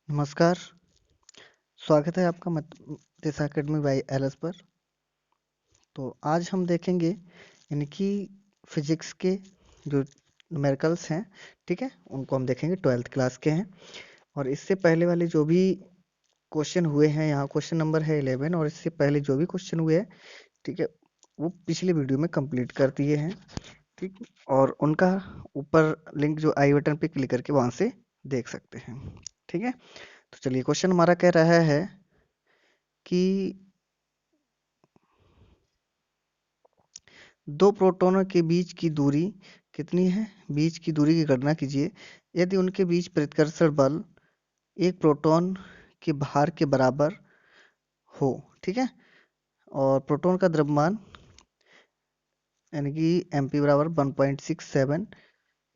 नमस्कार, स्वागत है आपका दिशा अकेडमी बाय एलएस पर। तो आज हम देखेंगे यानी कि फिजिक्स के जो न्यूमेरिकल्स हैं, ठीक है, उनको हम देखेंगे 12th क्लास के हैं। और इससे पहले वाले जो भी क्वेश्चन हुए हैं, यहाँ क्वेश्चन नंबर है 11 और इससे पहले जो भी क्वेश्चन हुए हैं, ठीक है, वो पिछले वीडियो में कंप्लीट कर दिए हैं, ठीक। और उनका ऊपर लिंक जो आई बटन पे क्लिक करके वहां से देख सकते हैं, ठीक है। तो चलिए, क्वेश्चन हमारा कह रहा है कि दो प्रोटॉनों के बीच की दूरी कितनी है? बीच की दूरी की गणना कीजिए यदि उनके बीच प्रतिकर्षण बल एक प्रोटॉन के भार के बराबर हो, ठीक है। और प्रोटॉन का द्रव्यमान यानी कि mp बराबर 1.67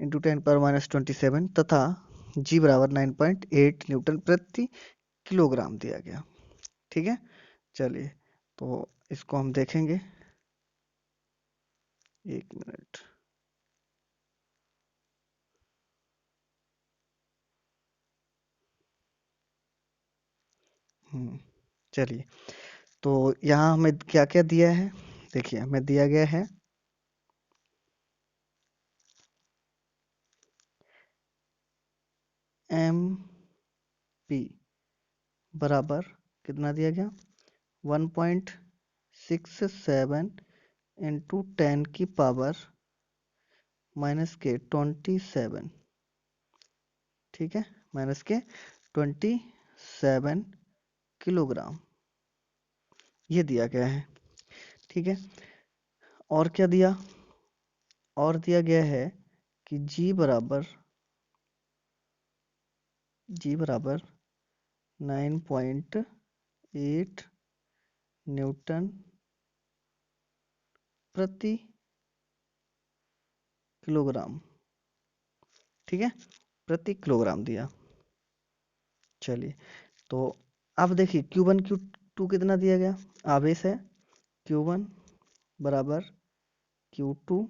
इंटू 10⁻⁻27 तथा g बराबर 9.8 न्यूटन प्रति किलोग्राम दिया गया, ठीक है। चलिए, तो इसको हम देखेंगे। एक मिनट। चलिए, तो यहाँ हमें क्या क्या दिया है? देखिए, हमें दिया गया है एम पी बराबर कितना दिया गया? 1.67 इंटू 10 की पावर माइनस के 27, ठीक है, माइनस के 27 किलोग्राम ये दिया गया है, ठीक है। और क्या दिया? और दिया गया है कि जी बराबर 9.8 न्यूटन प्रति किलोग्राम, ठीक है, प्रति किलोग्राम दिया। चलिए, तो अब देखिए Q1 Q2 कितना दिया गया? आवेश है Q1 बराबर Q2,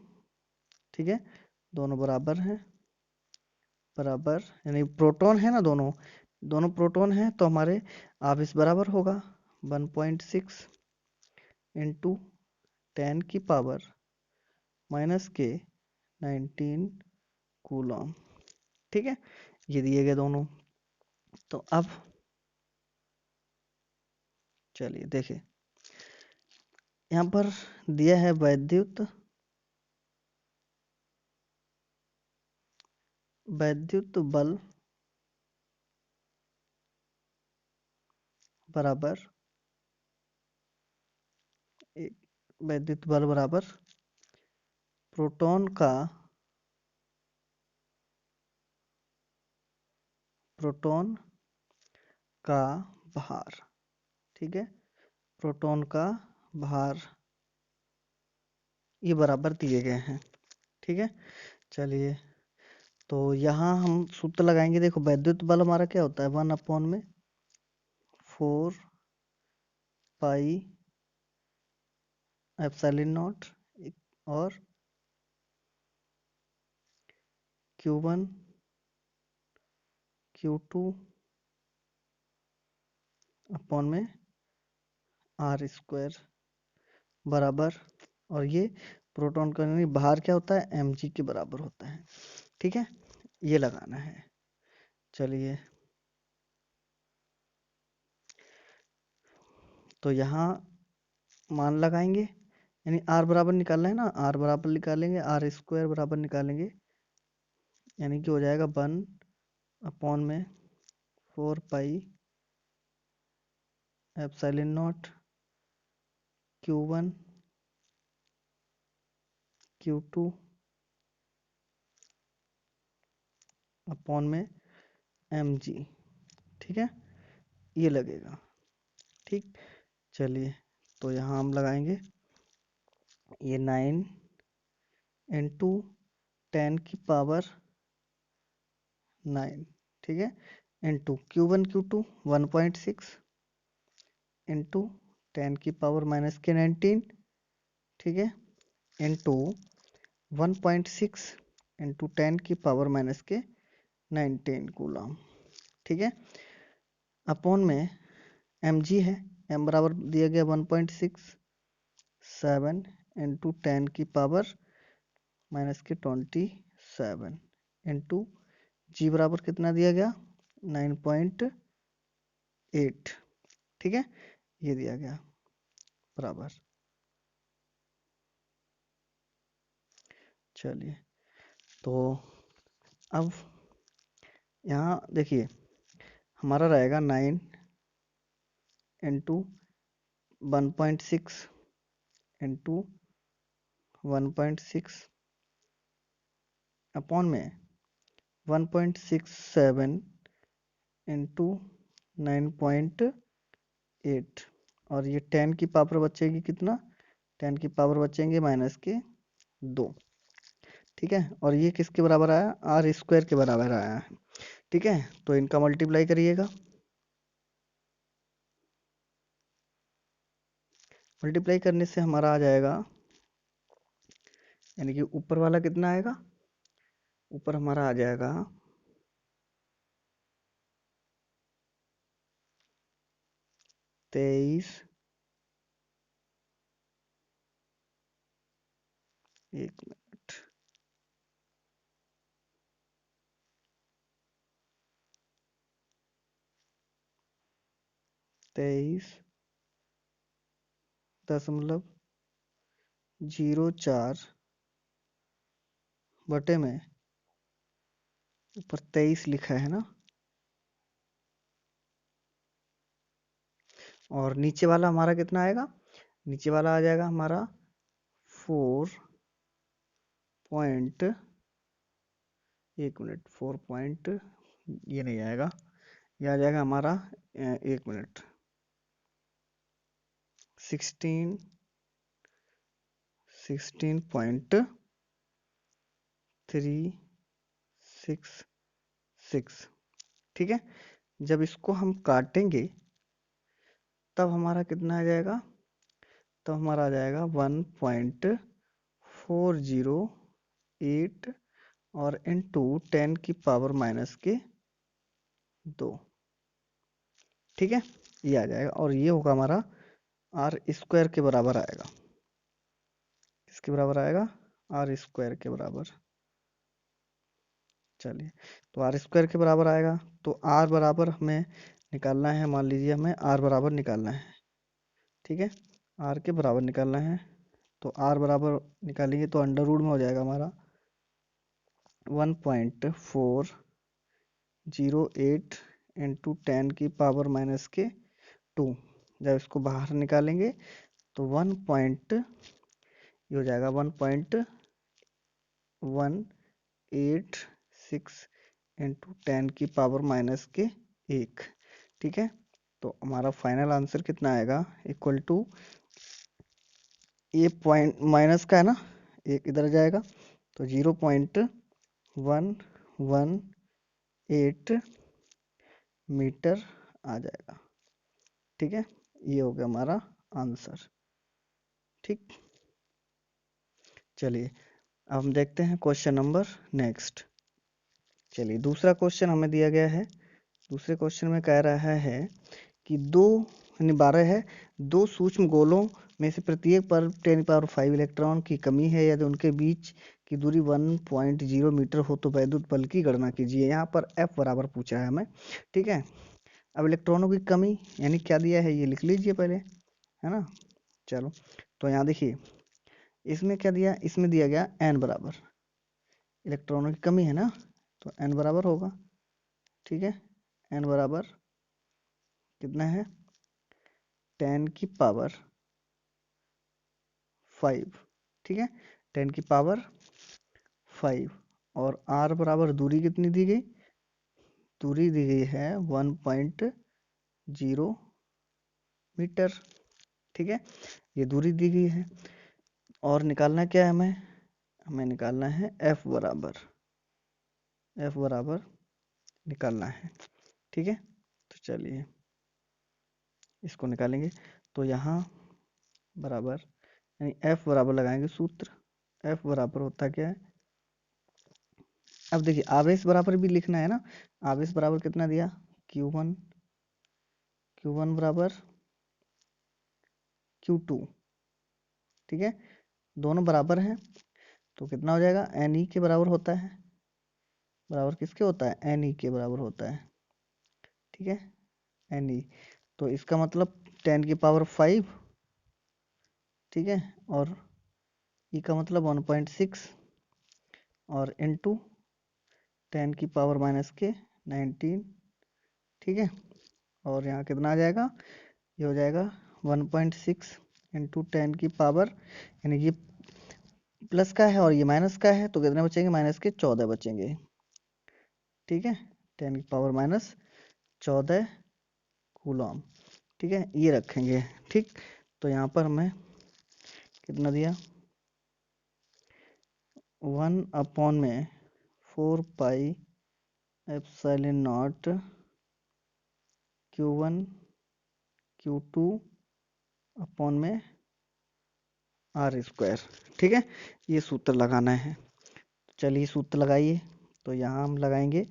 ठीक है, दोनों बराबर हैं, बराबर यानी प्रोटॉन है ना, दोनों दोनों प्रोटॉन हैं तो हमारे आवेश बराबर होगा 1.6 इंटू 10 की पावर माइनस के 19 कूलम, ठीक है। ये दिए गए दोनों। तो अब चलिए देखिए, यहाँ पर दिया है वैद्युत बल बराबर वैद्युत बल बराबर प्रोटॉन का भार, ठीक है, प्रोटॉन का भार ये बराबर दिए गए हैं, ठीक है। चलिए, तो यहाँ हम सूत्र लगाएंगे। देखो, वैद्युत बल हमारा क्या होता है? 1/4 पाई एप्सिलॉन नॉट और Q1 Q2 अपॉन में R² बराबर, और ये प्रोटॉन का यानी भार क्या होता है? mg के बराबर होता है, ठीक है। ये लगाना है। चलिए, तो यहाँ मान लगाएंगे, यानी R बराबर निकालना है ना, R बराबर निकालेंगे, R² बराबर निकालेंगे, यानी कि हो जाएगा 1/4 pi epsilon not Q1 Q2 upon में mg, ठीक है, ये लगेगा, ठीक। चलिए, तो यहाँ हम लगाएंगे ये 9 इंटू 10 की पावर 9, ठीक है, इंटू Q1 Q2 1.6 इंटू 10 की पावर माइनस के 19, ठीक है, इंटू 1.6 इंटू 10 की पावर माइनस के 19 कूलम, ठीक है। अपॉन में mg है, m बराबर दिया गया 1.67 इंटू 10 की पावर -27 इंटू जी बराबर कितना दिया गया 9.8। ठीक है, ये दिया गया बराबर। चलिए, तो अब यहाँ देखिए हमारा रहेगा 9 इंटू 1.6 इंटू 1.6 अपॉन में 1.67 इंटू 9.8 और ये 10 की पावर बचेगी कितना, 10 की पावर बचेंगे -2। ठीक है, और ये किसके बराबर आया, आर स्क्वायर के बराबर आया है। ठीक है, तो इनका मल्टीप्लाई करिएगा, मल्टीप्लाई करने से हमारा आ जाएगा, यानी कि ऊपर वाला कितना आएगा, ऊपर हमारा आ जाएगा 23, एक मिनट, 23.04 बटे में ऊपर 23 लिखा है ना, और नीचे वाला हमारा कितना आएगा, नीचे वाला आ जाएगा हमारा 4 पॉइंट, एक मिनट, 4 पॉइंट ये नहीं आएगा, ये आ जाएगा हमारा एक मिनट 16.366। ठीक है, जब इसको हम काटेंगे तब हमारा कितना आ जाएगा, तब हमारा आ जाएगा 1.408 और इंटू 10 की पावर -2। ठीक है, ये आ जाएगा और ये होगा हमारा आर स्क्वायर के बराबर आएगा। किसके बराबर आएगा, आर स्क्वायर के बराबर। चलिए, तो आर स्क्वायर के बराबर आएगा, तो आर बराबर हमें निकालना है, मान लीजिए हमें आर बराबर निकालना है। ठीक है, आर के बराबर निकालना है, तो आर बराबर निकालेंगे तो अंडर रूट में हो जाएगा हमारा 1.408 इंटू 10 की पावर -2। जब इसको बाहर निकालेंगे तो 1 ये हो जाएगा 1.186 इंटू 10 की पावर -1। ठीक है, तो हमारा फाइनल आंसर कितना आएगा, इक्वल टू, ये पॉइंट माइनस का है ना, एक इधर जाएगा तो 0.118 मीटर आ जाएगा। ठीक है, ये हो गया हमारा आंसर। ठीक, चलिए अब हम देखते हैं क्वेश्चन नंबर नेक्स्ट। चलिए, दूसरा क्वेश्चन हमें दिया गया है। दूसरे क्वेश्चन में कह रहा है कि 2 यानी 12 है, 2 सूक्ष्म गोलों में से प्रत्येक पर 10⁵ इलेक्ट्रॉन की कमी है, यदि उनके बीच की दूरी 1.0 मीटर हो तो वैद्युत बल की गणना कीजिए। यहाँ पर F बराबर पूछा है हमें। ठीक है, अब इलेक्ट्रॉनों की कमी यानी क्या दिया है ये लिख लीजिए पहले, है ना। चलो, तो यहाँ देखिए इसमें क्या दिया, इसमें दिया गया n बराबर, इलेक्ट्रॉनों की कमी है ना, तो n बराबर होगा। ठीक है, n बराबर कितना है, 10 की पावर 5। ठीक है, 10 की पावर 5 और r बराबर दूरी कितनी दी गई, दूरी दी गई है 1.0 मीटर। ठीक है, ये दूरी दी गई है और निकालना क्या है हमें, हमें निकालना है F बराबर, F बराबर निकालना है। ठीक है, तो चलिए इसको निकालेंगे, तो यहाँ बराबर यानी F बराबर लगाएंगे सूत्र, F बराबर होता क्या है, अब देखिए आवेश बराबर भी लिखना है ना, आवेश बराबर कितना दिया, Q1 Q1 बराबर Q2, ठीक है, दोनों बराबर हैं तो कितना हो जाएगा, NE के बराबर होता है, बराबर किसके होता है, NE के बराबर होता है, ठीक है, NE। तो इसका मतलब 10⁵, ठीक है, और E का मतलब 1.6 और इनटू 10⁻⁻⁻⁹ ठीक है, और यहाँ कितना आ जाएगा, ये हो जाएगा 1.6 इंटू 10⁻, यानी ये प्लस का है और ये माइनस का है, तो कितने बचेंगे, -14 बचेंगे, ठीक है, 10⁻14 कूलम, ठीक है, ये रखेंगे, ठीक। तो यहाँ पर हमें कितना दिया, 1/4πε0 Q1 Q2 अपॉन में R², ठीक है, ये सूत्र लगाना है। चलिए सूत्र लगाइए, तो यहाँ हम लगाएंगे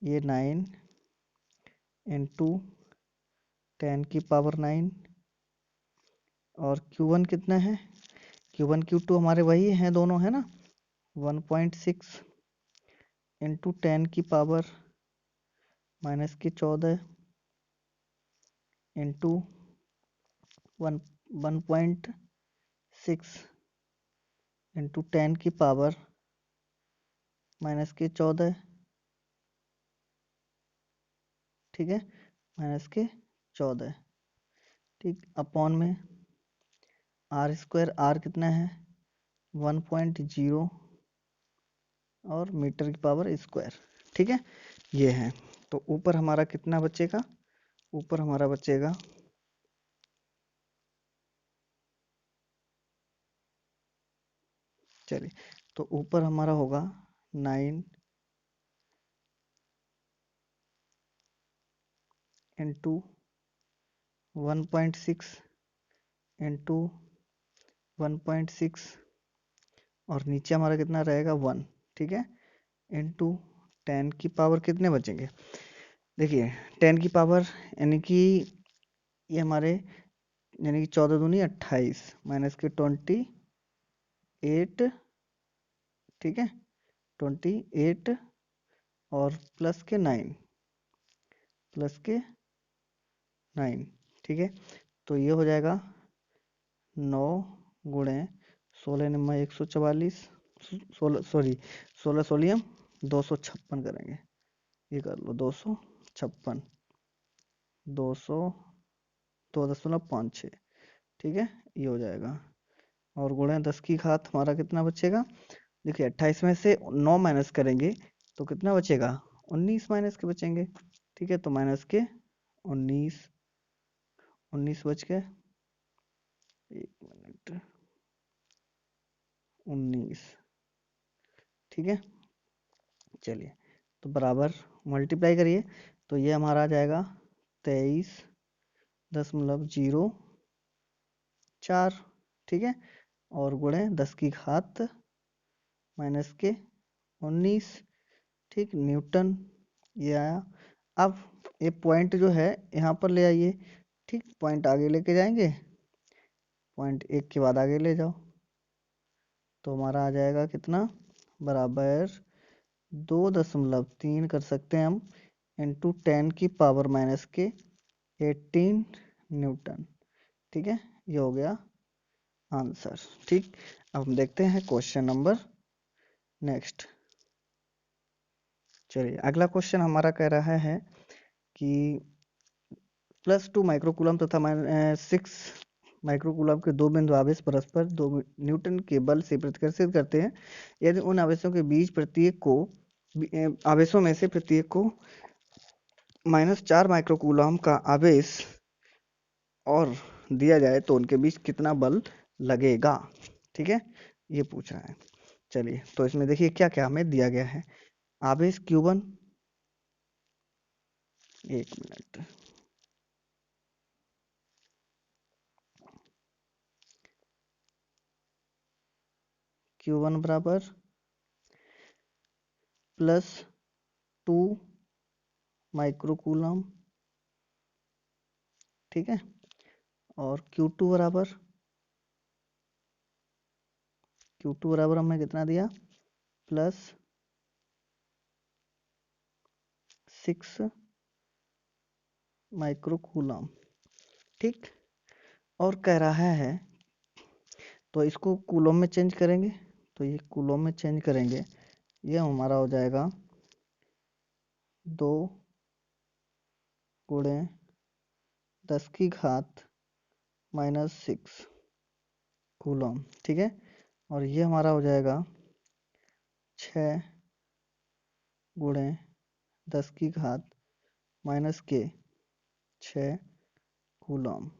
ये 9 इंटू 10⁹ और Q1 कितना है, Q1 Q2 हमारे वही हैं, दोनों है ना, 1.6 इंटू 10⁻⁻14 इंटू 1.6 इंटू 10⁻⁻14, ठीक है, -14, ठीक, अपॉन में R² कितना है 1.0 और मीटर², ठीक है, ये है। तो ऊपर हमारा कितना बचेगा, ऊपर हमारा बचेगा चलिए, तो ऊपर हमारा होगा 9 इंटू 1.6 इंटू 1.6 और नीचे हमारा कितना रहेगा 1, ठीक है, इंटू 10⁻, कितने बचेंगे, देखिए 10⁻, यानी कि ये हमारे, यानी कि 14 दूनी 28 -28, ठीक है, 28 और प्लस के 9, ठीक है, तो ये हो जाएगा 9 गुणे 16×144, 16 सोलियम 256 करेंगे, ये कर लो 256, 202.56, ठीक है, ये हो जाएगा, और गुणे 10⁻, हमारा कितना बचेगा, देखिए 28 में से 9 माइनस करेंगे तो कितना बचेगा, 19 माइनस के बचेंगे, ठीक है, तो -19 बच गए, 1 मिनट, 19, ठीक है, चलिए, तो बराबर मल्टीप्लाई करिए, तो ये हमारा आ जाएगा 23.04, ठीक है, और गुणे 10⁻⁻⁻19, ठीक, न्यूटन, ये आया। अब ये पॉइंट जो है यहाँ पर ले आइए, ठीक, पॉइंट आगे लेके जाएंगे, पॉइंट 1 के बाद आगे ले जाओ, तो हमारा आ जाएगा कितना, बराबर 2.3 कर सकते हैं हम, इंटू 10⁻⁻18 न्यूटन, ठीक है, ये हो गया आंसर, ठीक। अब हम देखते हैं क्वेश्चन नंबर नेक्स्ट। चलिए अगला क्वेश्चन हमारा कह रहा है कि +2 माइक्रोकूलम तथा -6 माइक्रोकूलम के दो बिंदु आवेश परस्पर 2 न्यूटन के बल से प्रतिकर्षित करते हैं। यदि उन आवेशों के बीच प्रत्येक को आवेशों में से प्रत्येक को -4 माइक्रोकूलम का आवेश और दिया जाए तो उनके बीच कितना बल लगेगा, ठीक है, ये पूछ रहा है। चलिए, तो इसमें देखिए क्या क्या हमें दिया गया है, आवेश Q1, 1 मिनट, Q1 बराबर +2 माइक्रोकूलम ठीक है। और Q2 बराबर हमें कितना दिया, +6 माइक्रोकूलम, ठीक। और कह रहा है तो इसको कूलम में चेंज करेंगे, तो ये कूलम में चेंज करेंगे, ये हमारा हो जाएगा 2 गुणे 10⁻⁻6 कूलम, ठीक है। और ये हमारा हो जाएगा 6 गुणे 10⁻⁻के 6 कूलम,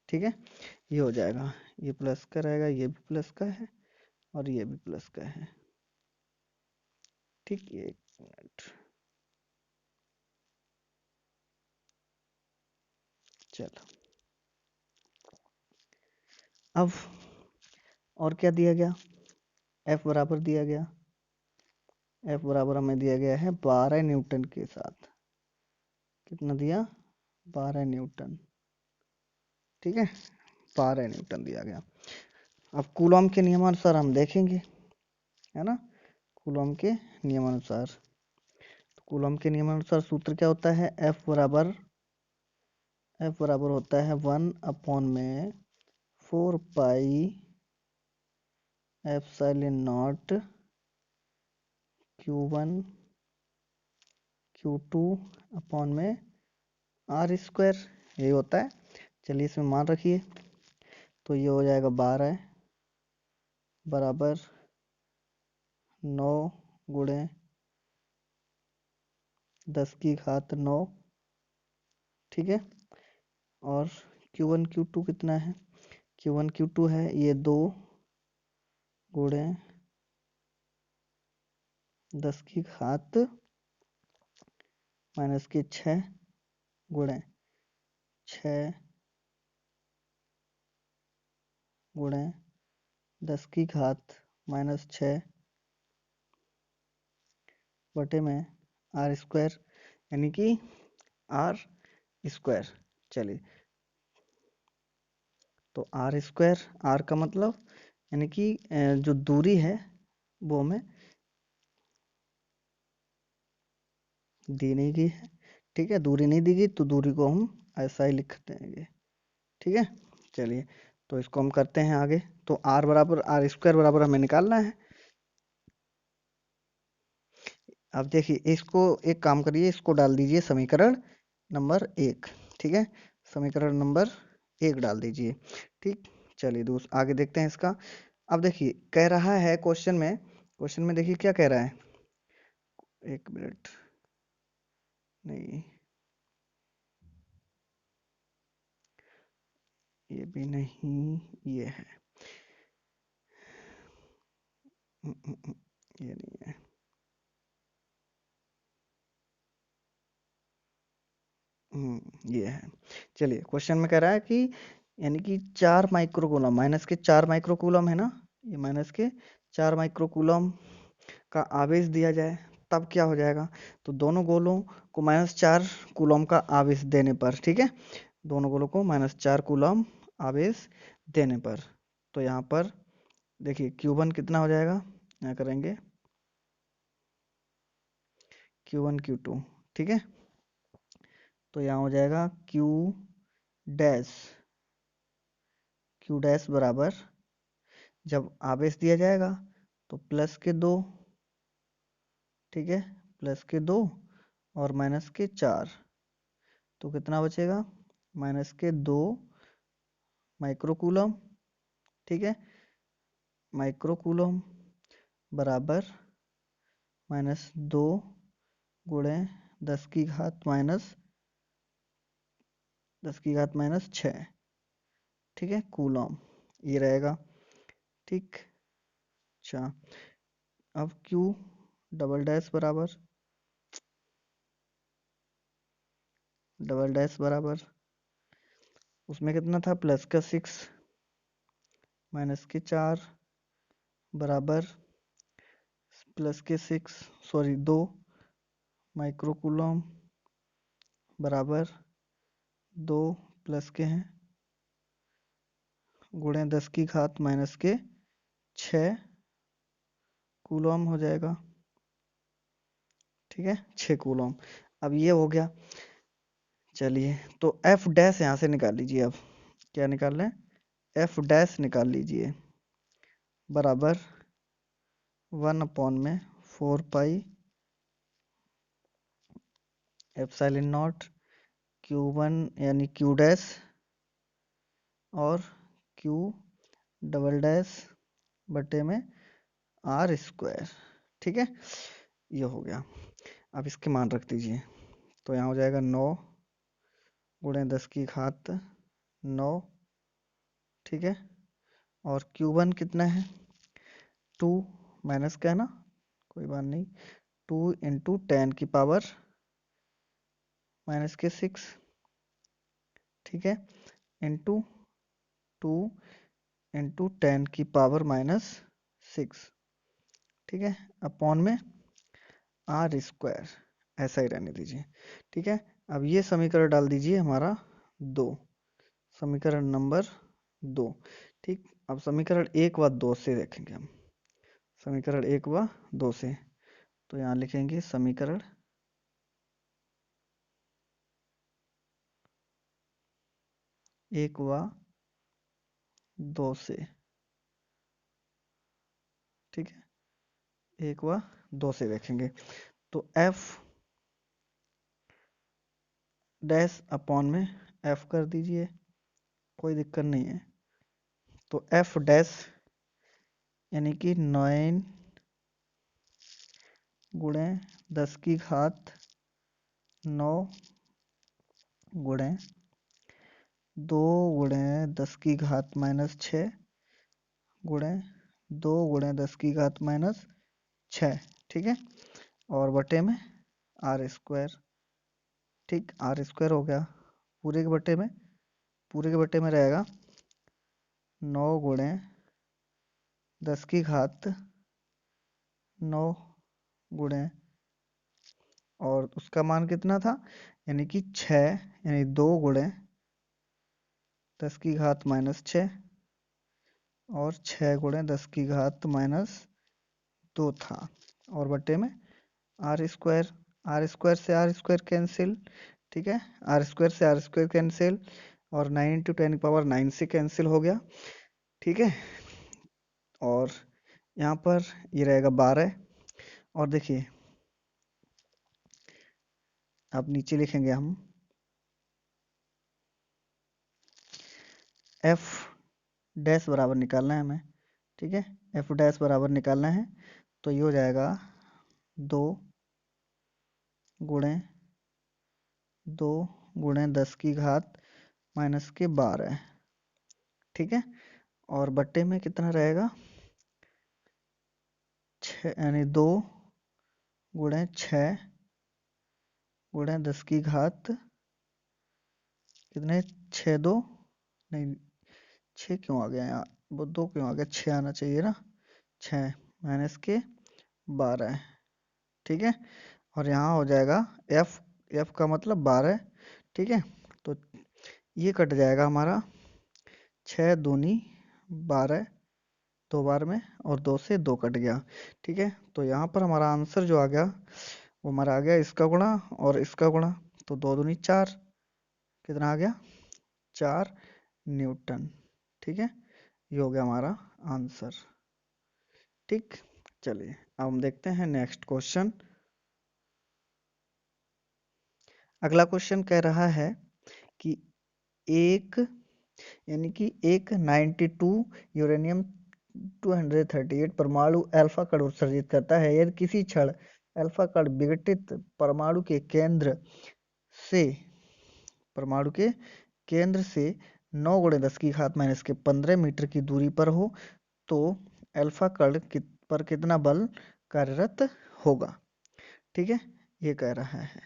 ठीक है। ये हो जाएगा, ये प्लस का रहेगा, ये भी प्लस का है और ये भी प्लस का है, ठीक। ये 1 मिनट, चलो। अब और क्या दिया गया, F बराबर दिया गया, F बराबर हमें दिया गया है 12 न्यूटन के साथ। कितना दिया, 12 न्यूटन, ठीक है। 12 न्यूटन दिया गया। अब कूलॉम के नियमानुसार हम देखेंगे, है ना। कूलॉम के नियमानुसार, तो कूलॉम के नियमानुसार सूत्र क्या होता है, F बराबर होता है 1/4πε0 Q1 Q2 अपॉन में R², यही होता है। चलिए इसमें मान रखिए, तो ये हो जाएगा 12 बराबर 9 गुणे 10⁻⁹, ठीक है। और Q1 Q2 कितना है, Q1 Q2 है ये 2 गुणे 10⁻⁻6 गुणे 6 गुणे 10⁻⁻6 बटे में R², यानी कि R²। चलिए, तो R², R का मतलब यानी कि जो दूरी है वो हमें दी नहीं गई है, ठीक है। दूरी नहीं दी गई तो दूरी को हम ऐसा ही लिख देंगे, ठीक है। चलिए, तो इसको हम करते हैं आगे। तो R बराबर R² बराबर हमें निकालना है। अब देखिए, इसको एक काम करिए, इसको डाल दीजिए समीकरण नंबर 1, ठीक है। समीकरण नंबर 1 डाल दीजिए, ठीक। चलिए आगे देखते हैं इसका। अब देखिए, कह रहा है क्वेश्चन में देखिए क्या कह रहा है, 1 मिनट, नहीं ये भी नहीं, ये है, ये नहीं है, ये है। चलिए, क्वेश्चन में कह रहा है कि यानी कि 4 माइक्रोकूलम, माइनस के 4 माइक्रोकूलम है ना, ये माइनस के 4 माइक्रोकूलम का आवेश दिया जाए, तब क्या हो जाएगा। तो दोनों गोलों को -4 कूलम का आवेश देने पर, ठीक है, दोनों गोलों को -4 कूलम आवेश देने पर, तो यहाँ पर देखिए Q1 कितना हो जाएगा, यहाँ करेंगे Q1 Q2, ठीक है। तो यहाँ हो जाएगा Q डैश बराबर, जब आवेश दिया जाएगा तो +2, ठीक है, +2 और -4, तो कितना बचेगा, -2 माइक्रोकूलम, ठीक है। माइक्रोकूलम बराबर -2 गुणे 10⁻⁻6, ठीक है, कूलम, ये रहेगा, ठीक। अच्छा, अब Q डबल डैश बराबर उसमें कितना था, +6 -4 बराबर +6 माइक्रोकूलम बराबर 2 प्लस के हैं गुणे 10 की घात माइनस के 6 कूलम हो जाएगा। ठीक है, 6 कूलम। अब ये हो गया। चलिए, तो एफ डैश यहाँ से निकाल लीजिए। अब क्या निकाल लें, एफ डैश निकाल लीजिए, बराबर 1/4 पाई एप्सिलॉन नॉट Q1 यानी Q डैश और Q डबल डैश बटे में R स्क्वायर। ठीक है, ये हो गया। अब इसके मान रख दीजिए, तो यहाँ हो जाएगा 9 गुणे 10 की घात 9। ठीक है, और Q1 कितना है 2 माइनस का है ना, कोई बात नहीं, 2 इंटू 10 की पावर माइनस के 6। ठीक है, इंटू 2 इंटू 10 की पावर माइनस 6। ठीक है, अपॉन में आर स्क्वायर, ऐसा ही रहने दीजिए। ठीक है, अब ये समीकरण डाल दीजिए हमारा 2, समीकरण नंबर 2। ठीक, अब समीकरण 1 व 2 से देखेंगे हम, समीकरण 1 व 2 से। तो यहाँ लिखेंगे समीकरण 1 व 2 से। ठीक है, 1 व 2 से देखेंगे, तो एफ डैश अपॉन में एफ कर दीजिए, कोई दिक्कत नहीं है। तो एफ डैश यानी कि 9 गुणे 10 की घात 9 गुणे 2 गुणे 10 की घात माइनस 6 गुणे 2 गुणे 10 की घात माइनस 6। ठीक है, और बटे में आर स्क्वायर। ठीक, आर स्क्वायर हो गया, पूरे के बटे में, पूरे के बटे में रहेगा 9 गुणे 10 की घात 9 गुणे, और उसका मान कितना था, यानी कि 6, यानी 2 गुणे 10 की घात माइनस 6 और 6 गुणे 10 की घात माइनस 2 था, और बटे में आर स्क्वायर। आर स्क्वायर से आर स्क्वायर कैंसिल। ठीक है, आर स्क्वायर से आर स्क्वायर कैंसिल, और 9 इंटू 10 की पावर 9 से कैंसिल हो गया। ठीक है, और यहाँ पर ये रहेगा 12। और देखिए, अब नीचे लिखेंगे हम एफ डैश बराबर निकालना है हमें। ठीक है, एफ डैश बराबर निकालना है, तो ये हो जाएगा 2 गुणे 2 गुणे 10 की घात माइनस के 12। ठीक है, और बट्टे में कितना रहेगा 6, यानी 2 गुणे 6 गुणे 10 की घात कितने, 6 2, नहीं 6 क्यों आ गया यहाँ, वो 2 क्यों आ गया, 6 आना चाहिए ना, 6 माइनस के 12। ठीक है, और यहाँ हो जाएगा एफ, एफ का मतलब 12। ठीक है, तो ये कट जाएगा हमारा, 6 दूनी 12 दो बार में, और 2 से 2 कट गया। ठीक है, तो यहाँ पर हमारा आंसर जो आ गया वो हमारा आ गया इसका गुणा और इसका गुणा, तो 2 दूनी 4, कितना आ गया 4 न्यूटन। ठीक है, ये हो गया हमारा आंसर। ठीक, चलिए अब हम देखते हैं नेक्स्ट क्वेश्चन। अगला क्वेश्चन कह रहा है कि एक, यानी कि एक 92 यूरेनियम 238 परमाणु अल्फा कण उत्सर्जित करता है। यदि किसी क्षण अल्फा कण विघटित परमाणु के केंद्र से, परमाणु के केंद्र से 9 गुणे 10 की घात माइनस के 15 मीटर की दूरी पर हो, तो अल्फा कण पर कितना बल कार्यरत होगा। ठीक है, ये कह रहा है।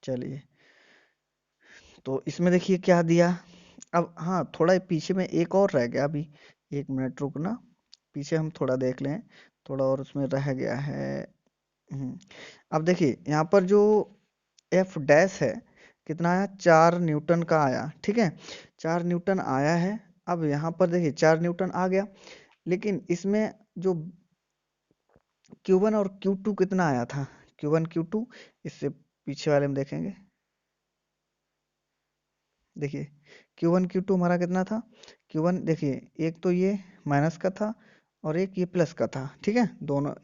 चलिए, तो इसमें देखिए क्या दिया। अब हाँ, थोड़ा पीछे में एक और रह गया अभी, 1 मिनट रुकना, पीछे हम थोड़ा देख लें, थोड़ा और उसमें रह गया है। अब देखिए यहाँ पर जो एफ डैश है, कितना आया, 4 न्यूटन का आया। ठीक है, 4 न्यूटन आया है। अब यहाँ पर देखिए 4 न्यूटन आ गया, लेकिन इसमें जो Q1 और Q2 कितना आया था, Q1 Q2, इससे पीछे वाले में देखेंगे। देखिए Q1 Q2 हमारा कितना था, Q1 देखिए एक तो ये माइनस का था और एक ये प्लस का था। ठीक है, दोनों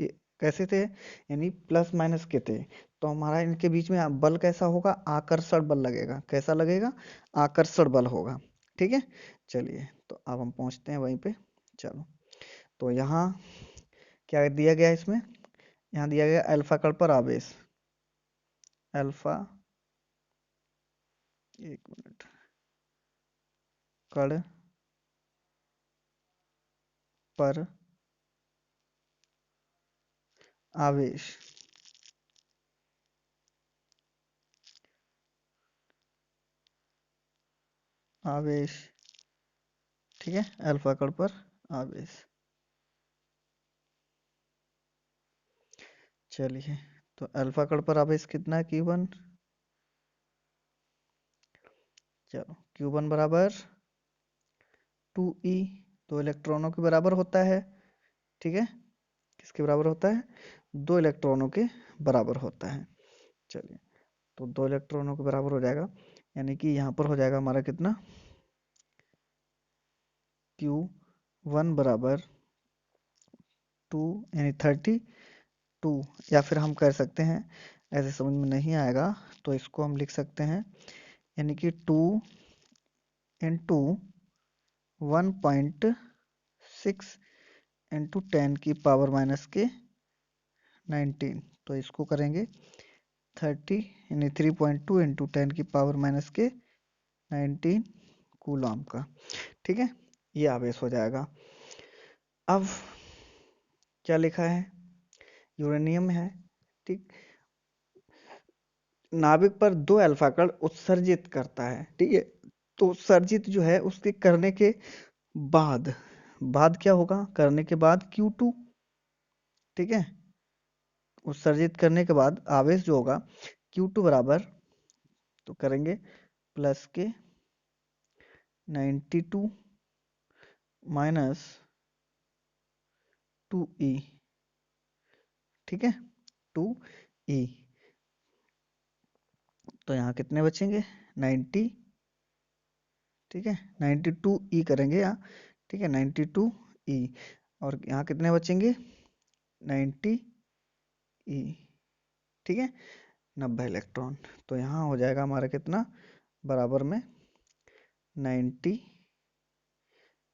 कैसे थे, यानी प्लस माइनस के थे। तो हमारा इनके बीच में बल कैसा होगा, आकर्षण बल लगेगा। कैसा लगेगा, आकर्षण बल होगा। ठीक है, चलिए तो अब हम पहुंचते हैं वहीं पे। चलो, तो यहाँ क्या दिया गया इसमें, यहाँ दिया गया अल्फा कण पर आवेश, अल्फा, एक मिनट, कण पर आवेश, आवेश। ठीक है, अल्फा कण पर आवेश। चलिए, तो अल्फा कण पर आवेश कितना है, Q1। चलो, Q1 बराबर 2e, दो इलेक्ट्रॉनों के बराबर होता है। ठीक है, किसके बराबर होता है, 2 इलेक्ट्रॉनों के बराबर होता है। चलिए, तो 2 इलेक्ट्रॉनों के बराबर हो जाएगा, यानी कि यहाँ पर हो जाएगा हमारा कितना, Q1 बराबर 2, यानी 32। या फिर हम कर सकते हैं, ऐसे समझ में नहीं आएगा तो इसको हम लिख सकते हैं, यानी कि 2 × 1.6 इंटू 10⁻⁻⁹। तो इसको करेंगे 30, यानी 3.2 इंटू 10⁻⁻⁹ कूलॉम का। ठीक है, ये आवेश हो जाएगा। अब क्या लिखा है, यूरेनियम है। ठीक, नाभिक पर 2 अल्फा कण उत्सर्जित करता है। ठीक है, तो उत्सर्जित जो है उसके करने के बाद, बाद क्या होगा, करने के बाद Q2। ठीक है, उत्सर्जित करने के बाद आवेश जो होगा Q2 बराबर, तो करेंगे प्लस के 92 माइनस 2e। ठीक है, 2e, तो यहाँ कितने बचेंगे, 90। ठीक है, 92e करेंगे यहाँ। ठीक है, 92e, और यहाँ कितने बचेंगे, 90e। ठीक है, 90 इलेक्ट्रॉन। तो यहाँ हो जाएगा हमारा कितना, बराबर में 90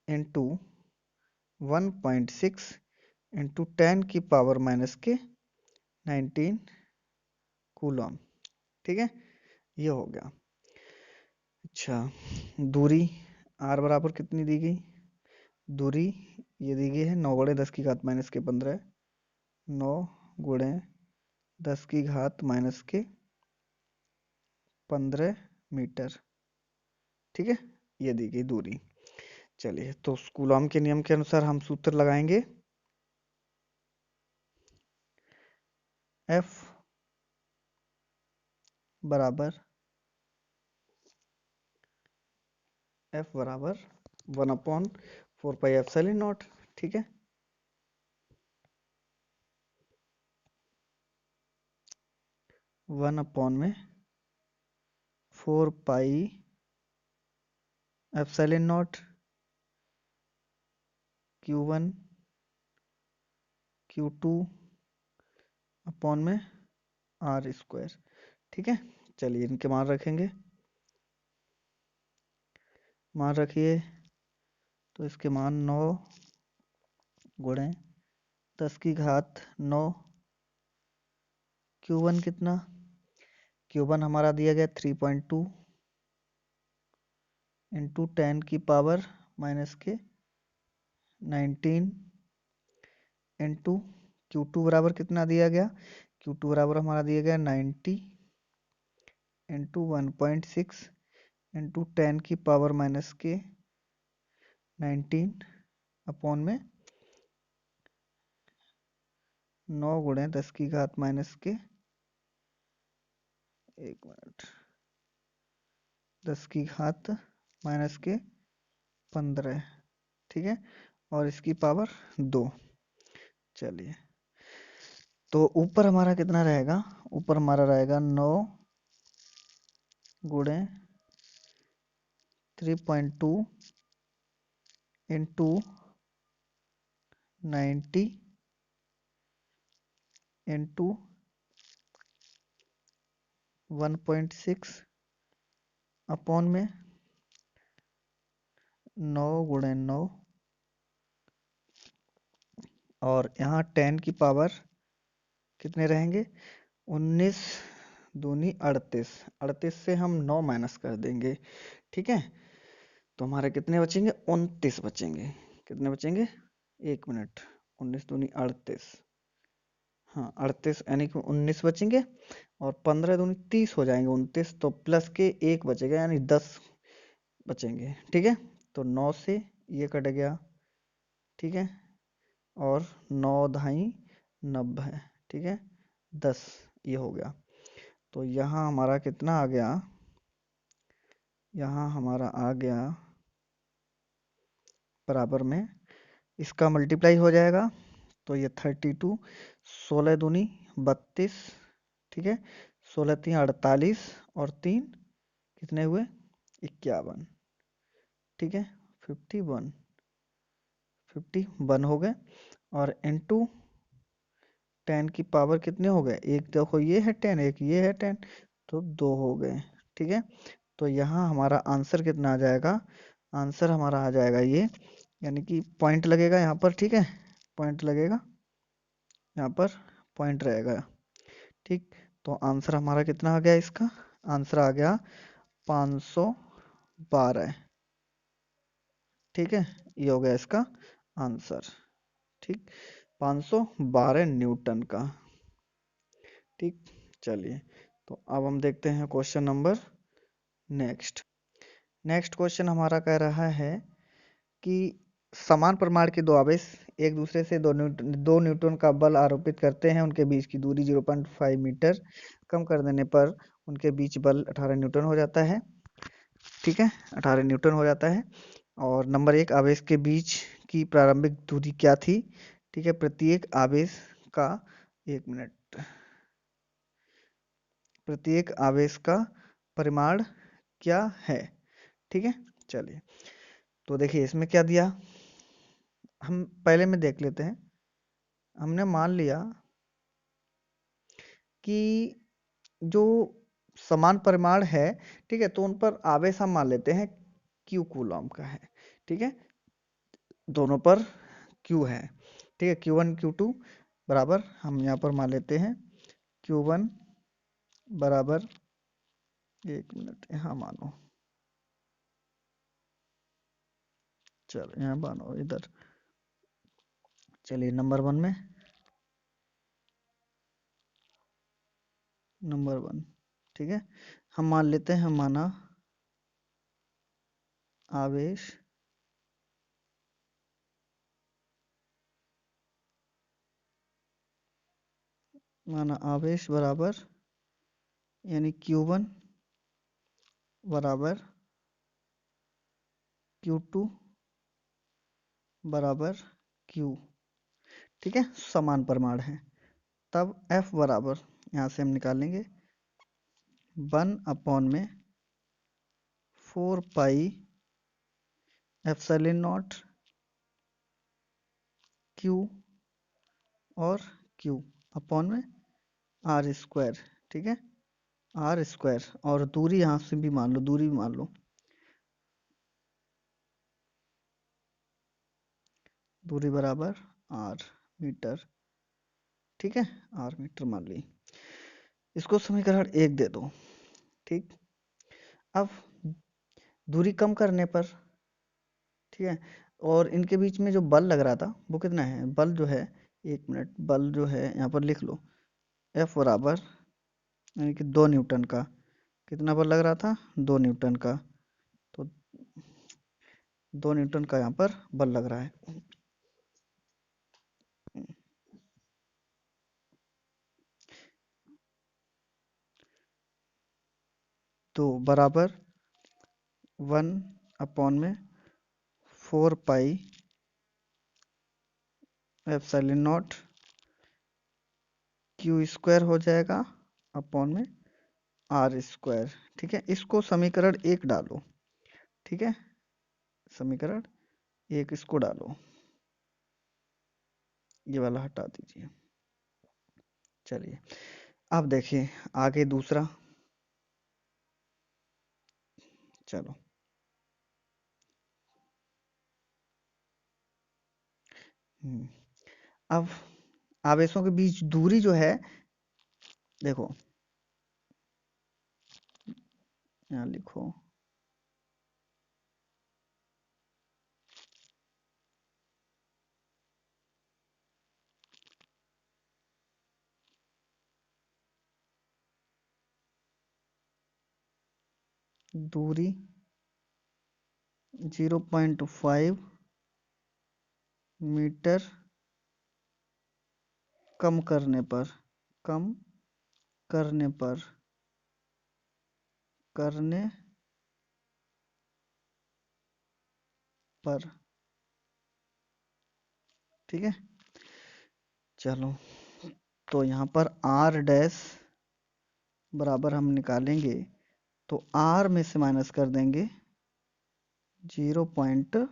इंटू 1.6 इंटू 10⁻⁻⁹ कूलॉम। ठीक है, ये हो गया। अच्छा, दूरी r बराबर कितनी दी गई, दूरी ये दी गई है 9 × 10⁻⁻⁻15, 9 × 10⁻⁻⁻15 मीटर। ठीक है, ये दी गई दूरी। चलिए, तो कूलॉम के नियम के अनुसार हम सूत्र लगाएंगे, F बराबर 1/4πε0। ठीक है, 1/4πε0 Q1 Q2 अपॉन में r²। ठीक है, चलिए इनके मान रखेंगे, मान रखिए। तो इसके मान 9 × 10⁻⁹ Q1 कितना, Q1 हमारा दिया गया 3.2 इंटू 10⁻⁻⁹ इंटू Q2 बराबर कितना दिया गया, Q2 बराबर हमारा दिया गया 90 इंटू 1.6 इंटू 10⁻⁻⁹ अपॉन में 9 × 10⁻⁻⁹। एक मिनट, 10⁻⁻15, ठीक है, और इसकी पावर 2। चलिए, तो ऊपर हमारा कितना रहेगा? ऊपर हमारा रहेगा 9 गुणे 3.2 इंटू 90 इंटू 1.6 अपॉन में 9 गुणे 9, और यहाँ 10 की पावर कितने रहेंगे? 19 दूनी 38, 38 से हम 9 माइनस कर देंगे, ठीक है, तो हमारे कितने बचेंगे? 29 बचेंगे। कितने बचेंगे? 1 मिनट, 19 दूनी 38, हाँ 38 यानी कि 19 बचेंगे, और 15 दूनी 30 हो जाएंगे, 29, तो प्लस के 1 बचेगा यानी 10 बचेंगे, ठीक है, तो 9 से ये कट गया, ठीक है, और 9 ढाई 90, ठीक है, 10 ये हो गया। तो यहाँ हमारा कितना आ गया? यहाँ हमारा आ गया बराबर में, इसका मल्टीप्लाई हो जाएगा, तो ये 32, 16 दूनी 32, ठीक है, 16 तीन 48, और 3 कितने हुए? 51, ठीक है, 51 हो गए, और इनटू 10 की पावर कितने हो गए? एक देखो ये है 10, एक ये है 10, तो 2 हो गए, ठीक है, तो यहाँ हमारा आंसर कितना आ जाएगा? आंसर हमारा आ जाएगा ये, यानी कि पॉइंट लगेगा यहाँ पर, ठीक है, पॉइंट लगेगा यहाँ पर, पॉइंट रहेगा, ठीक, तो आंसर हमारा कितना आ गया? इसका आंसर आ गया 512, ठीक है, ये हो गया इसका आंसर, ठीक, 512 न्यूटन का, ठीक। चलिए, तो अब हम देखते हैं question number next. Next question हमारा कह रहा है कि समान परिमाण के दो आवेश एक दूसरे से 2 न्यूटन का बल आरोपित करते हैं, उनके बीच की दूरी 0.5 मीटर कम कर देने पर उनके बीच बल 18 न्यूटन हो जाता है, ठीक है, 18 न्यूटन हो जाता है। और नंबर 1, आवेश के बीच की प्रारंभिक दूरी क्या थी? ठीक है, प्रत्येक आवेश का, 1 मिनट, प्रत्येक आवेश का परिमाण क्या है? ठीक है, चलिए, तो देखिए इसमें क्या दिया, हम पहले में देख लेते हैं। हमने मान लिया कि जो समान परिमाण है, ठीक है, तो उन पर आवेश हम मान लेते हैं क्यू कूलॉम का है, ठीक है, दोनों पर क्यू है, ठीक है, Q1 Q2 बराबर हम यहाँ पर मान लेते हैं Q1 बराबर, 1 मिनट यहाँ मानो, चलो यहाँ मानो इधर, चलिए नंबर वन, ठीक है, हम मान लेते हैं, माना आवेश बराबर, यानी Q1 बराबर Q2 बराबर Q, ठीक है, समान परिमाण है। तब F बराबर, यहाँ से हम निकालेंगे 1 में 4 पाई एप्सिलॉन नॉट Q और Q अपॉन में आर स्क्वायर, ठीक है, आर स्क्वायर, और दूरी यहाँ से भी मान लो, दूरी भी मान लो, दूरी बराबर आर मीटर, ठीक है, आर मीटर मान ली। इसको समीकरण 1 दे दो, ठीक, अब दूरी कम करने पर, ठीक है, और इनके बीच में जो बल लग रहा था वो कितना है? बल जो है, 1 मिनट, बल जो है यहाँ पर लिख लो, F बराबर, यानी कि 2 न्यूटन का, कितना बल लग रहा था? 2 न्यूटन का, तो 2 न्यूटन का यहाँ पर बल लग रहा है, तो बराबर 1/4 pi epsilon not Q square हो जाएगा अपॉन में आर स्क्वायर। ठीक है, इसको समीकरण 1 डालो। ठीक है, समीकरण 1 इसको डालो, ये वाला हटा दीजिए। चलिए अब देखिए आगे दूसरा। चलो अब आवेशों के बीच दूरी जो है, देखो यहाँ लिखो, दूरी 0.5 मीटर कम करने पर करने पर करने पर ठीक है। चलो तो यहाँ पर आर डैश बराबर हम निकालेंगे, तो आर में से माइनस कर देंगे 0.5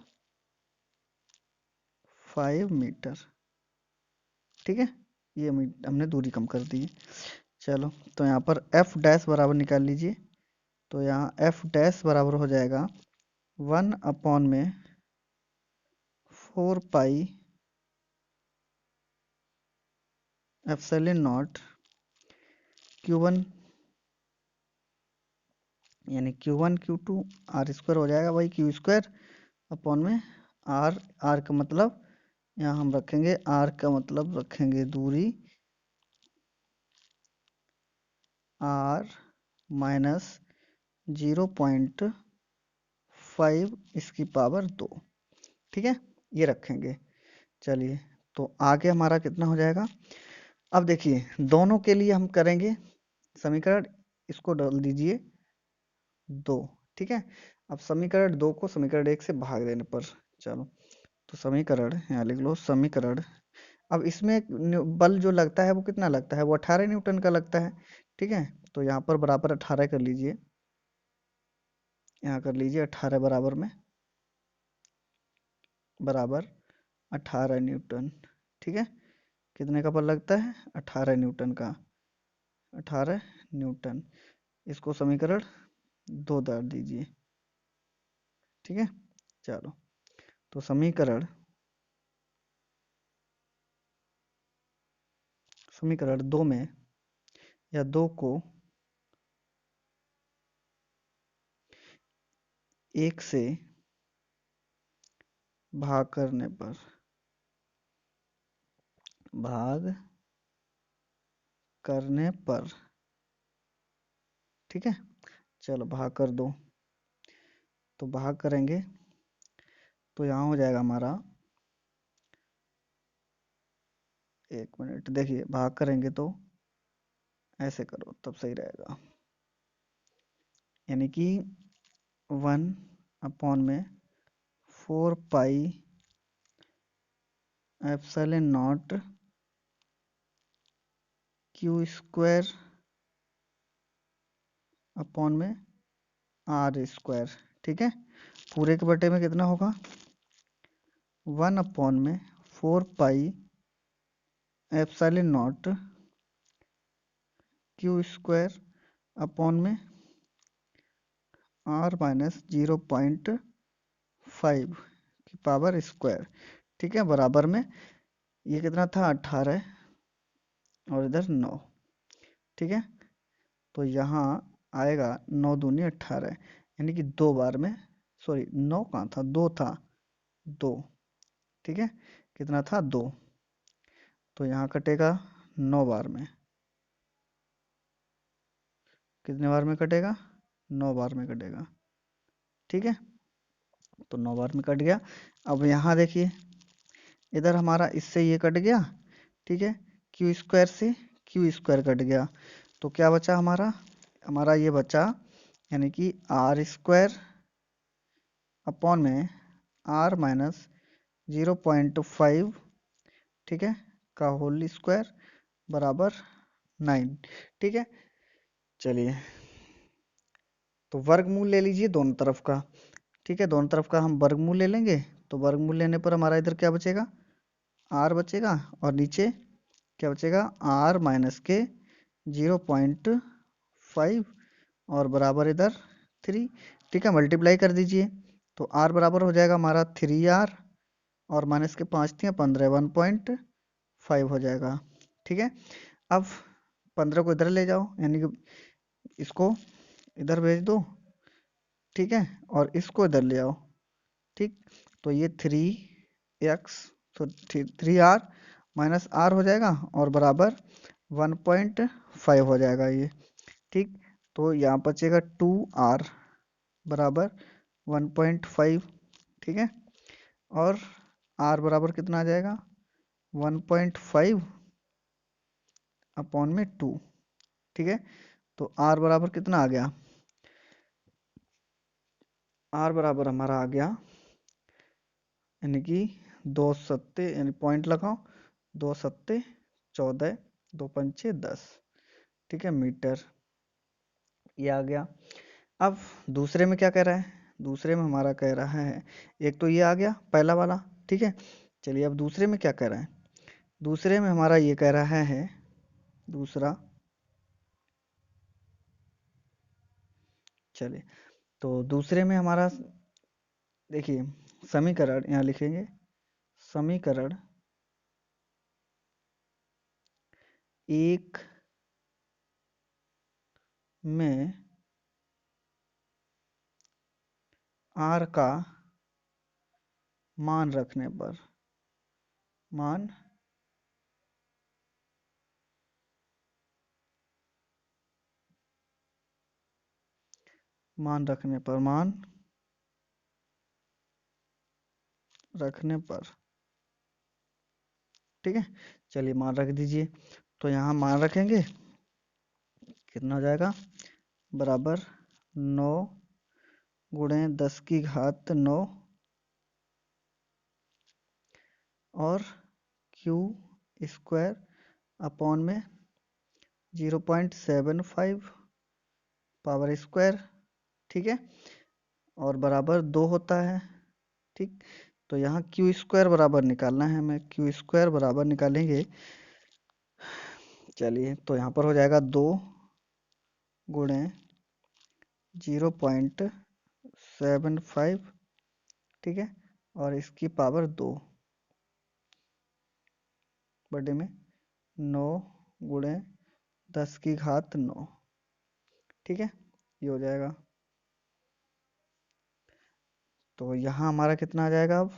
मीटर। ठीक है, ये हमने दूरी कम कर दी है। चलो तो यहाँ पर एफ डैश बराबर निकाल लीजिए, तो यहाँ एफ डैश बराबर हो जाएगा 1/4 पाई एप्सिलॉन नॉट Q1 यानी Q1 Q2 आर स्क्वायर हो जाएगा, वही क्यू स्क्वायर अपॉन में आर। आर का मतलब यहाँ हम रखेंगे, आर का मतलब रखेंगे दूरी आर माइनस 0.5 इसकी पावर 2। ठीक है, ये रखेंगे। चलिए तो आगे हमारा कितना हो जाएगा। अब देखिए दोनों के लिए हम करेंगे समीकरण, इसको डाल दीजिए 2। ठीक है, अब समीकरण 2 को समीकरण 1 से भाग देने पर, चलो तो समीकरण यहाँ लिख लो, समीकरण। अब इसमें बल जो लगता है वो कितना लगता है, वो 18 न्यूटन का लगता है। ठीक है, तो यहाँ पर बराबर 18 कर लीजिए, यहाँ कर लीजिए 18 बराबर में बराबर 18 न्यूटन। ठीक है, कितने का बल लगता है, 18 न्यूटन का, 18 न्यूटन। इसको समीकरण 2 डाल दीजिए। ठीक है, चलो तो समीकरण समीकरण 2 में या 2 को 1 से भाग करने पर, भाग करने पर, ठीक है, चलो भाग कर दो, तो भाग करेंगे तो यहाँ हो जाएगा हमारा, 1 मिनट देखिए, भाग करेंगे तो ऐसे करो तब सही रहेगा, यानी कि 1/4 pi epsilon not Q square upon में आर स्क्वायर। ठीक है, पूरे के बटे में कितना होगा, 1/4 pi epsilon not Q square upon में आर माइनस 0.5 की पावर स्क्वायर। ठीक है, बराबर में ये कितना था, 18 और इधर 9। ठीक है, तो यहाँ आएगा 9 दूनी 18, यानी कि 2 बार में, सॉरी 9 कहाँ था, 2 था, 2। ठीक है, कितना था, 2, तो यहाँ कटेगा 9 बार में, कितने बार में कटेगा, 9 बार में कटेगा। ठीक है, तो 9 बार में कट गया। अब यहाँ देखिए इधर हमारा इससे ये कट गया। ठीक है, क्यू स्क्वायर से क्यू स्क्वायर कट गया, तो क्या बचा हमारा, हमारा ये बचा, यानी कि आर स्क्वायर अपॉन में आर माइनस 0.5, ठीक है, का होल स्क्वायर बराबर 9। ठीक है, चलिए तो वर्गमूल ले लीजिए दोनों तरफ का। ठीक है, दोनों तरफ का हम वर्गमूल ले लेंगे। तो वर्गमूल लेने पर हमारा इधर क्या बचेगा, आर बचेगा, और नीचे क्या बचेगा, आर माइनस के 0.5 और बराबर इधर 3। ठीक है, मल्टीप्लाई कर दीजिए। तो आर बराबर हो जाएगा हमारा 3r, और माइनस के 5 दिया 15, 1.5 हो जाएगा। ठीक है, अब 15 को इधर ले जाओ, यानी कि इसको इधर भेज दो। ठीक है, और इसको इधर ले आओ। ठीक, तो ये 3x, तो 3r माइनस आर हो जाएगा, और बराबर 1.5 हो जाएगा ये। ठीक, तो यहाँ बचेगा 2r बराबर 1.5। ठीक है, और r बराबर कितना आ जाएगा, 1.5 अपॉन में 2। ठीक है, तो r बराबर कितना आ गया, r बराबर हमारा आ गया, यानी कि 2 सत्ते, यानी पॉइंट लगाओ, 2 सत्ते 14, 2 पंचे 10। ठीक है, मीटर ये आ गया। अब दूसरे में क्या कह रहा है, दूसरे में हमारा कह रहा है, एक तो ये आ गया पहला वाला। ठीक है, चलिए अब दूसरे में क्या कह रहा है, दूसरे में हमारा ये कह रहा है, दूसरा, चलिए तो दूसरे में हमारा देखिए, समीकरण यहाँ लिखेंगे, समीकरण 1 में r का मान रखने पर, मान मान रखने पर, मान रखने पर। ठीक है, चलिए मान रख दीजिए। तो यहाँ मान रखेंगे, कितना हो जाएगा, बराबर 9 गुणे 10 की घात 9, और क्यू स्क्वायर अपॉन में 0.75 पावर स्क्वायर। ठीक है, और बराबर 2 होता है। ठीक, तो यहाँ क्यू स्क्वायर बराबर निकालना है हमें, क्यू स्क्वायर बराबर निकालेंगे। चलिए तो यहाँ पर हो जाएगा 2 गुणे 0.75, ठीक है, और इसकी पावर 2 बटे में 9 गुणे 10 की घात 9। ठीक है, ये हो जाएगा। तो यहाँ हमारा कितना आ जाएगा, अब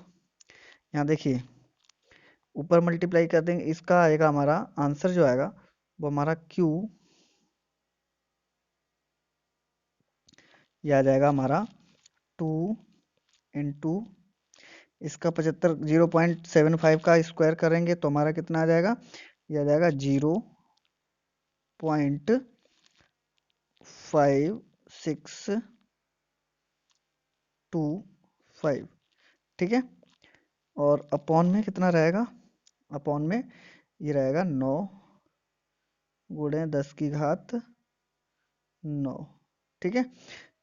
यहाँ देखिए ऊपर मल्टीप्लाई कर देंगे, इसका आएगा हमारा आंसर जो आएगा वो हमारा क्यू, ये आ जाएगा हमारा 2 इंटू इसका 75, 0.75 का स्क्वायर करेंगे तो हमारा कितना आ जाएगा, ये आ जाएगा 0.5625। ठीक है, और अपॉन में कितना रहेगा, अपॉन में ये रहेगा 9 गुणे 10 की घात 9। ठीक है,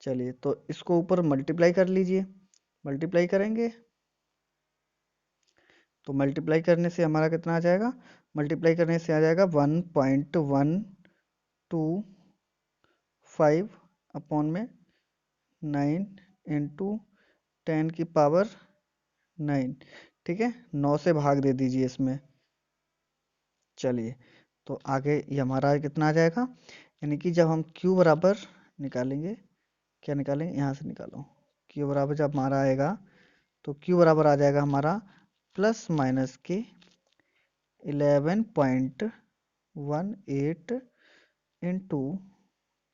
चलिए तो इसको ऊपर मल्टीप्लाई कर लीजिए, मल्टीप्लाई करेंगे तो मल्टीप्लाई करने से हमारा कितना आ जाएगा, मल्टीप्लाई करने से आ जाएगा 1.125 अपॉन में 9 इंटू 10 की पावर 9। ठीक है, 9 से भाग दे दीजिए इसमें। चलिए तो आगे ये हमारा कितना आ जाएगा, यानी कि जब हम q बराबर निकालेंगे, क्या निकालेंगे, यहाँ से निकालो, q बराबर जब हमारा आएगा तो q बराबर आ जाएगा हमारा प्लस माइनस के 11.18 इंटू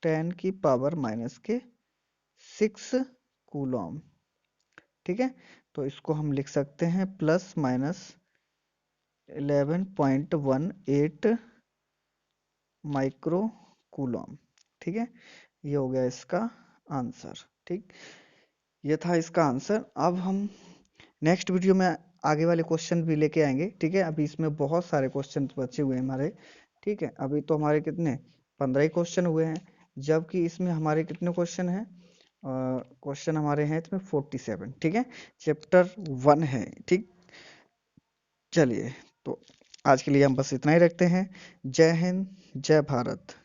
10 की पावर माइनस के 6 कूलॉम। ठीक है, तो इसको हम लिख सकते हैं प्लस माइनस 11.18 माइक्रो कूलॉम। ठीक है, ये हो गया इसका आंसर। ठीक, ये था इसका आंसर। अब हम नेक्स्ट वीडियो में आगे वाले क्वेश्चन भी लेके आएंगे, ठीक है। अभी इसमें बहुत सारे क्वेश्चन बचे हुए हैं हमारे, ठीक है। अभी तो हमारे कितने 15 ही क्वेश्चन हुए हैं, जबकि इसमें हमारे कितने क्वेश्चन हैं, क्वेश्चन हमारे हैं इसमें 47, ठीक है। चैप्टर 1 है, ठीक। चलिए, तो आज के लिए हम बस इतना ही रखते हैं। जय हिंद, जय भारत।